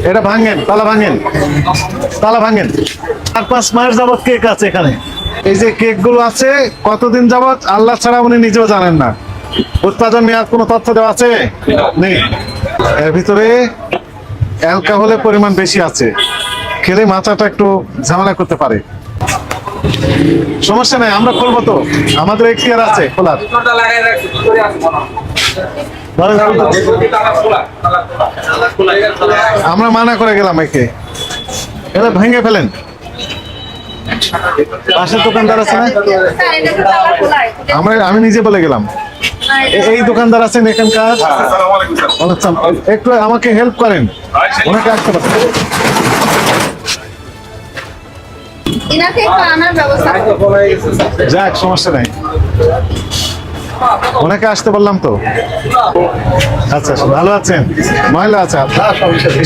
এটা ভাঙেন, তালা ভাঙেন, তালা ভাঙেন। 4-5 মাস যাবত কেক আছে এখানে। এই যে কেক গুলো আছে কতদিন যাবত আল্লাহ ছাড়া উনি নিজেও জানেন না। উৎপাদন নেওয়ার কোনো তথ্য দেওয়া আছে? নেই। এর ভিতরে অ্যালকোহলের পরিমাণ বেশি আছে, খেলে মাথাটা একটু ঝামেলা করতে পারে। সমস্যা নাই, আমরা খুলবো তো, আমাদের এখতিয়ার আছে খোলার। আমরা মানা করে গেলাম একে, এলে ভেঙে ফেলেন। পাশের দোকানদার আছে না, আমি নিজে বলে গেলাম। এই দোকানদার আছেন এখানকার, একটু আমাকে হেল্প করেন, ওনাকে আসতে পারেন। যাক, সমস্যা নাই, ওনাকে আসতে বললাম তো। আচ্ছা, ভালো আছেন? মহিলা আছে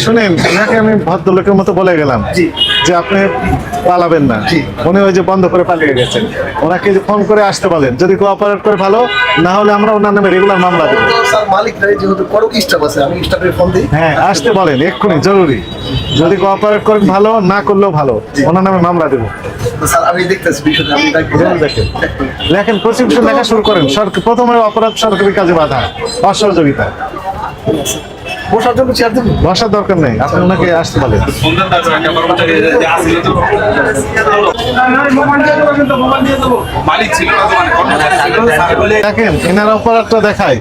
শুনেন, ওনাকে আমি ভদ্রলোকের মতো বলে গেলাম যে আপনি পালাবেন না। উনি ওই যে বন্ধ করে পালিয়ে গেছেন। ওনাকে ফোন করে আসতে বলেন, যদি কোঅপারেট করে ভালো, না হলে আমরা ওনার নামে রেগুলার মামলা দেবো। হ্যাঁ, আসতে বলেন এক্ষুনি, জরুরি। যদি কোঅপারেট করেন ভালো, না করলেও ভালো, ওনার নামে মামলা দেবো। লেখেন, প্রসিকিউশন লেখা শুরু করেন। প্রথমে অপরাধ সরকারি কাজে বাধা, অসহযোগিতা। বসার দরকার নেই, আপনি ওনাকে আসতে বলেন। দেখেন, এনার অপরাধটা দেখায়।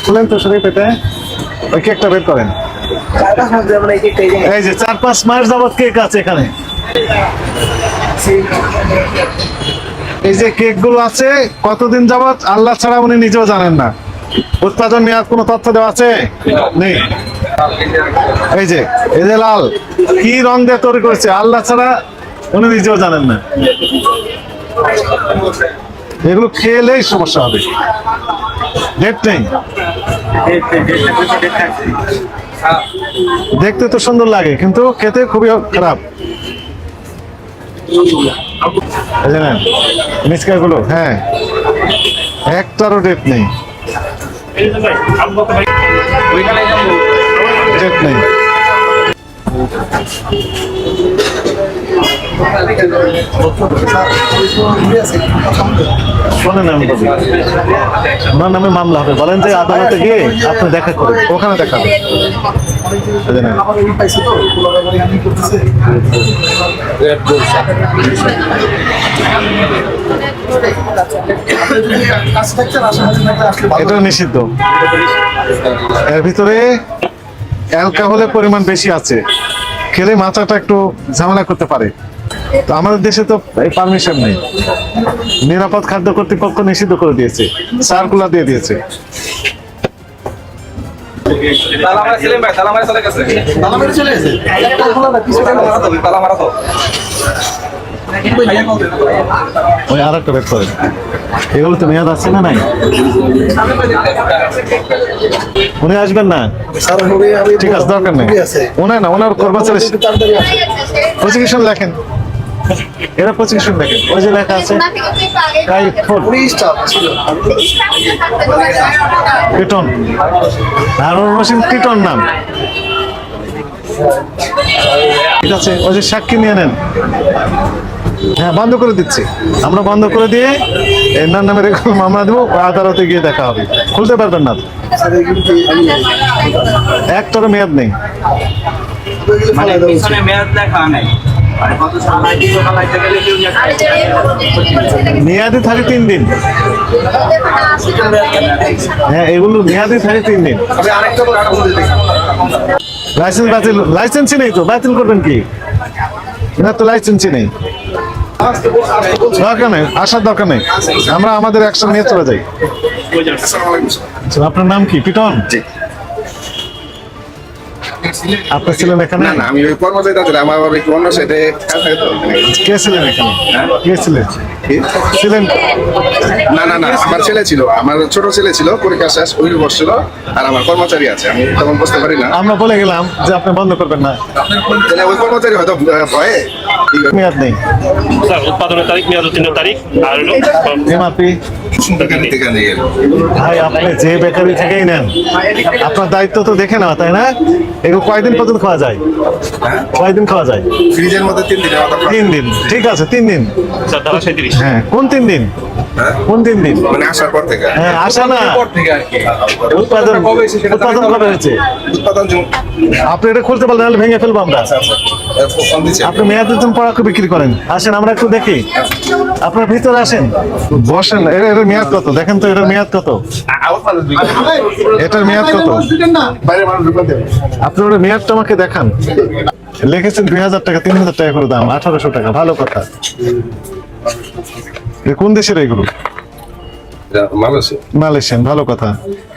খুলেন তো শরীর পেটে, ওই কেকটা বের করেন। এই যে 4-5 মাস যাবত কেক আছে এখানে। এই যে কেক গুলো আছে কতদিন যাবত আল্লাহ ছাড়া উনি নিজেও জানেন না। উৎপাদন নেওয়ার কোনো তথ্য দেওয়া আছে? নেই। এই যে লাল, কি রং দিয়ে তৈরি করেছে আল্লাহ ছাড়া উনি নিজেও জানেন না। এগুলো খেলেই সমস্যা হবে। ডেট নেই, দেখতে তো সুন্দর লাগে কিন্তু খেতে খুবই খারাপ। মিসকা গুলো, হ্যাঁ, একটারও ডেট নেই, ডেট নেই। শোনেন, আমি বলি, ওনার নামে মামলা হবে। বলেন যে আদালতে গিয়ে আপনি দেখা করুন, ওখানে দেখা হবে। এটা নিষিদ্ধ। এর ভিতরে অ্যালকোহলের পরিমাণ বেশি আছে, খেলে মাথাটা একটু ঝামেলা করতে পারে। তো আমাদের দেশে তো এই পারমিশন নেই। নিরাপদ খাদ্য কর্তৃপক্ষ নিষিদ্ধ করে দিয়েছে, সার্কুলার দিয়ে দিয়েছে। ওই আর একটা বের করেন, এগুলো তো মেয়াদ আছে না? নাই, উনি আসবেন না, ঠিক আছে, দরকার নেই। ওনার কর্মচারী প্রসিকিউশন লেখেন, এরা প্রসিকিউশন লেখেন। ওই যে লেখা আছে কীটন, হারুন রশিদ কীটন নাম। ঠিক আছে, ওই যে সাক্ষী নিয়ে নেন। হ্যাঁ, বন্ধ করে দিচ্ছি আমরা, বন্ধ করে দিয়ে এনার নামে মামলা দেবো। আদালতে গিয়ে দেখা হবে, খুলতে পারবেন না। একটারও মেয়াদ নেই, মেয়াদি থাকে 3 দিন। হ্যাঁ, এগুলো মেয়াদি থাকে 3 দিন। লাইসেন্সই নেই তো বাতিল করবেন কি? না তো লাইসেন্সই নেই, দরকার নেই, আসার দরকার নেই। আমরা আমাদের অ্যাকশন নিয়ে চলে যাই। আপনার নাম কি? পিটন। আপনার ছিলেন এখানে? না, আমি ওই কর্মচারী ছিলাম, আমার একটু অন্য সাইডে কাজ থাকে তো। কে ছিলেন এখানে? কে ছিলেন? না, আমার ছেলে ছিল, আমার ছোট ছেলে ছিল, পরীক্ষা শেষ, ওই বসছিল। আর আমার কর্মচারী আছে, আমি তখন বুঝতে পারি না। আমরা বলে গেলাম যে আপনি বন্ধ করবেন না। ওই কর্মচারী হয়তো ভয়ে। মেয়াদ নেই, উৎপাদনের তারিখ, মেয়াদ 3 তারিখ। আর এমআরপি ভাই, আপনি যে বেকারি থেকেই নেন, আপনার দায়িত্ব তো দেখে নেওয়া, তাই না? এগুলো কয়দিন পর্যন্ত খাওয়া যায়? কয়দিন খাওয়া যায়? ফ্রিজের মধ্যে 3 দিনের মতো 3 দিন, ঠিক আছে 3 দিন। স্যার ধারা 37। হ্যাঁ, কোন 3 দিন? হ্যাঁ? কোন 3 দিন? মানে আসার পর থেকে হ্যাঁ, আসা না, উৎপাদন উৎপাদন কবে হয়েছে? উৎপাদন আপনি এটা খুলতে পারলেন, নাহলে ভেঙে ফেলবো আমরা। ফোন দিচ্ছে আপনি মেয়াদের জন্য পড়াকে বিক্রি করেন, আসেন আমরা একটু দেখি। আপনার ভিতরে আসেন, বসেন। এটার মেয়াদ কত দেখেন তো, এটার মেয়াদ কত? এটার মেয়াদ কত? বাইরে মানুষ ঢুকতে দেবে আপনি ওটা মেয়াদটা আমাকে দেখান। লিখেছেন 2000 টাকা, 3000 টাকা করে দাম, 1800 টাকা। ভালো কথা। এ কোন দেশের এগুলো? মালয়েশিয়ান। ভালো কথা।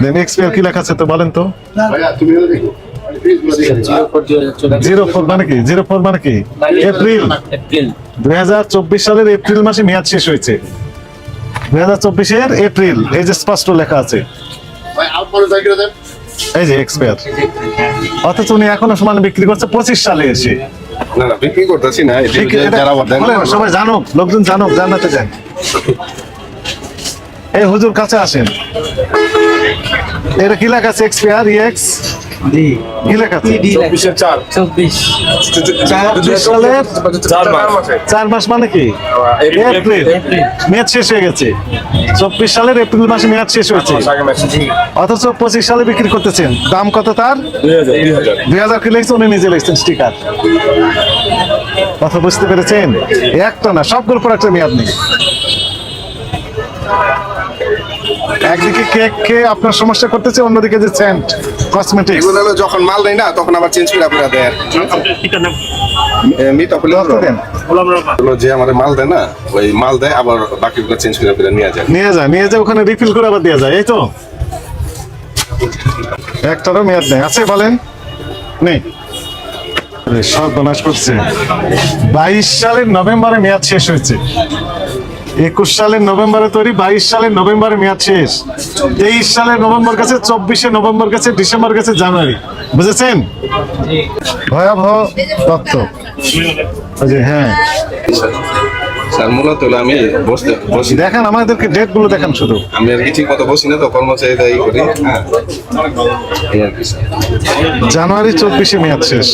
দেন এক্সপায়ার কি লেখা আছে তো বলেন তো? ভাইয়া তুমি দেখো 04 মানে কি? 04 মানে কি? এপ্রিল 2024 সালের এপ্রিল মাসে মেয়াদ শেষ হয়েছে। 2024 এর এপ্রিল, এই যে স্পষ্ট লেখা আছে, ভাই আলপরে যাই করে দেন এই যে এক্সপায়ার। অথচ উনি এখনো সমান বিক্রি করছে 25 সালে এসে। না না বিক্রি করতেছি না এই ঠিক, যে এটা যারা বলেন বলেন, সবাই জানুক, লোকজন জানুক, জানাতে চান। এই হুজুর কাছে আসেন। এটা কি লেখা আছে? এক্সপায়ার ইএক্স কি লেখা আছে? 24 সালের 4 মাস মানে কি? এপ্রিল। মেয়াদ শেষ হয়ে গেছে। 24 সালের এপ্রিল মাসে মেয়াদ শেষ হয়েছে, অথচ 25 সালে বিক্রি করতেছেন। দাম কত তার? 2000 কি লিখছে? উনি নিজে লিখছেন স্টিকার। কথা বুঝতে পেরেছেন? একটা না, সবগুলোর পর একটা মেয়াদ নেই। একদিকে কেক খেয়ে আপনার সমস্যা করতেছে, অন্যদিকে যে সেন্ট কসমেটিক্স। এগুলো হলো যখন মাল দেয় না তখন আবার চেঞ্জ করে আপনারা দেন আপনার ঠিকার নাম? মিটা হলো দেন, হলো যে আমাদের মাল দেয় না ওই মাল দেয় আবার বাকিগুলো চেঞ্জ করে আপনারা নিয়ে যায় নিয়ে যায় ওখানে রিফিল করে আবার দেওয়া যায়, এই তো। একটারও মেয়াদ নেই আছে, বলেন নেই। সব বনাশ করছে। 22 সালের নভেম্বরে মেয়াদ শেষ হয়েছে। 21 সালের নভেম্বরে তৈরি, 22 সালের নভেম্বরে মেয়াদ শেষ। 23 সালের নভেম্বর গেছে, 24 নভেম্বর গেছে, ডিসেম্বর গেছে, জানুয়ারি। বুঝেছেন? ভয়াবহ তথ্য। ওই যে, হ্যাঁ স্যার মূলত হলো আমি বসি দেখেন, আমাদেরকে ডেট গুলো দেখেন শুধু। আমি আর কি ঠিক মতো বসি না তো কর্মচারীরা ই করি হ্যাঁ এই আর কি স্যার। জানুয়ারি 24 মেয়াদ শেষ।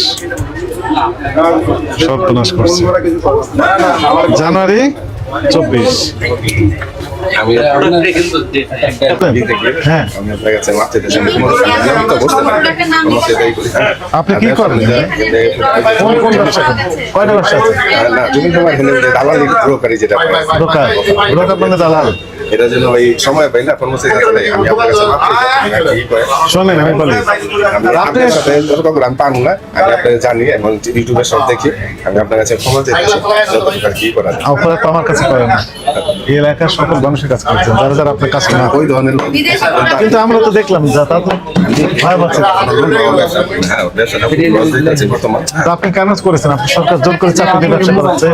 সর্বনাশ করছে। জানুয়ারি 24। আমি হ্যাঁ, আমি আপনার কাছে মাপ চাইতে চাই আমি তো বসতে পারি না কর্মচারীরা ই করি হ্যাঁ আপনি কি করেন? কোন কোন ব্যবসা করেন? কয়টা ব্যবসা আছে? না তুমি তোমার এখানে দালালি ব্রোকারি যেটা ব্রোকার মানে দালাল। এটা জন্য ওই সময় পাই না কর্মচারী কাছে নাই। আমি আপনার কাছে মাপ চাইতে কি করে শোনেন, আমি বলি, আমি আপনার সাথে যতটুকু আমি পারবো না আমি আপনার জানি এবং ইউটিউবে সব দেখি আমি আপনার কাছে ক্ষমা চাইতেছি যতটুকু আর কি করা যায়। অপরাধ তো আমার কাছে করেন না, এই এলাকার সকল মানুষের কাছে করছেন, যারা যারা আপনার কাছে না। ওই ধরনের লোক কিন্তু আমরা তো দেখলাম যা, তা তো ভয় পাচ্ছে। হ্যাঁ ব্যবসাটা খুব লস দিতেছে বর্তমান তা আপনি কেন করেছেন? আপনি সরকার জোর করে চাকরি দিয়ে ব্যবসা করাচ্ছে।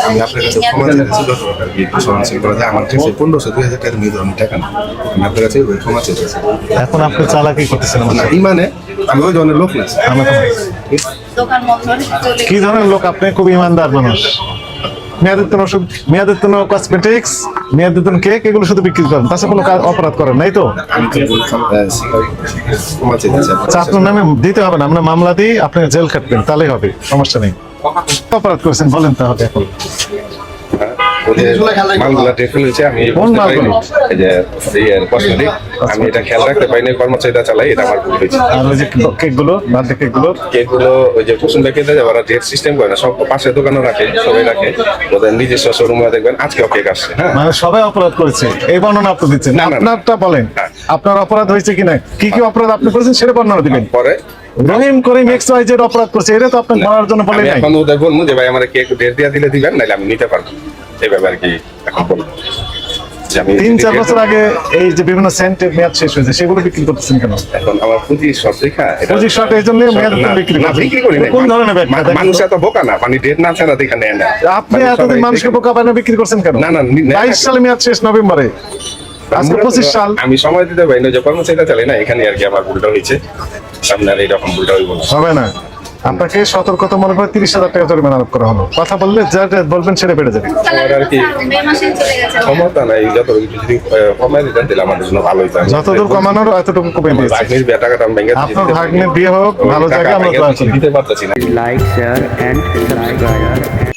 আমি আপনার কাছে ক্ষমা চাইতেছি যতটুকু আর কি সহনশীল করা যায়। আমার কাছে 1500-2000 টাকা নিয়ে আমি টাকা না আমি আপনার কাছে ওই ক্ষমা চাইতেছি এখন আপনি চালাকি করতেছেন আমার না সাথে। ইমানে আমি ওই ধরনের লোক না স্যার। আমার তো- কি ধরনের লোক আপনি? খুব ইমানদার মানুষ। মেয়াদোত্তীর্ণ ওষুধ, মেয়াদোত্তীর্ণ কসমেটিক্স, মেয়াদোত্তীর্ণ কেক, এগুলো শুধু বিক্রি করেন, তাছাড়া কোনো অপরাধ করেন নাই তো? আমি তো ক্ষমা চাইতেছি আচ্ছা, আপনার নামে দিতে হবে না, আমরা মামলা দিই, আপনি জেল খাটবেন, তাহলেই হবে, সমস্যা নেই। অপরাধ করেছেন বলেন তাহলে এখন। মালগুলা টেফেল হয়েছে আমি কোন বুঝতে মালগুলো? পারিনি। এই যে কসমেটিক আমি এটা খেয়াল রাখতে পারিনি কর্মচারীরা চালাই এটা আমার ভুল হয়েছে। আর ওই যে কেকগুলো, বার্থডে কেকগুলো, কেকগুলো ওই যে কুসুম রেখে দেয় ওরা ডেট সিস্টেম করে না সব পাশে দোকানও রাখে সবাই রাখে ওদের নিজস্ব শোরুমে দেখবেন আজকেও কেক আসছে হ্যাঁ মানে সবাই অপরাধ করেছে, এই বর্ণনা আপনি দিচ্ছেন। না, না, না। আপনারটা বলেন, হ্যাঁ। আপনার অপরাধ হয়েছে কিনা, কি কি অপরাধ আপনি করেছেন সেটা বর্ণনা দিবেন। পরে রহিম করিম এক্স ওয়াই জেড অপরাধ করছে, এটা তো আপনার বলার জন্য বলে আমি নাই। এখন ওদের বলবো যে ভাই আমার কেক ডেট দিয়ে দিলে দিবেন নাহলে আমি নিতে পারবো এই ব্যাপারে কি এখন বলবো যে আমি 3-4 বছর আগে এই যে বিভিন্ন সেন্টের মেয়াদ শেষ হয়েছে, সেগুলো বিক্রি করতেছেন কেন? এখন আমার পুঁজি সব দেখা এটা পঁচিশ শর্ট এই জন্য মেয়াদ না, বিক্রি না, করছেন। বিক্রি করি নাই। কোন ধরনের ব্যাগ? মানুষ এত বোকা না মানে ডেট না ছাড়া দেখা নেয় না আপনি মানে এতদিন সবাই মানুষকে দেখে- বোকা বানিয়ে বিক্রি করছেন কেন? না, না, 22 সালে মেয়াদ শেষ নভেম্বরে, আজকে 25 সাল। আমি সময় দিতে পারি না যে কর্মচারীরা চালাই না এখানে আর কি আমার ভুলটা হয়েছে সামনে আর এইরকম ভুলটা হইব না হবে না, আপনাকে সতর্কতা মনে করে 30,000 টাকা জরিমানা আরোপ করা হলো। কথা বললে যা যা বলবেন সেটা বেড়ে যাবে। আমার আর কি ক্ষমতা নাই, যত কিছু যদি কমাই দিতেন তাহলে আমাদের জন্য ভালোই হয়। যতদূর কমানোর এতটুকু কমে দিয়েছে। ভাগ্নির বিয়ে টাকাটা আমি ভেঙে দিয়েছি। আপনার ভাগ্নের বিয়ে হোক, ভালো জায়গায় আমরা দোয়া করি। দিতে পারতেছি না। like, share and subscribe.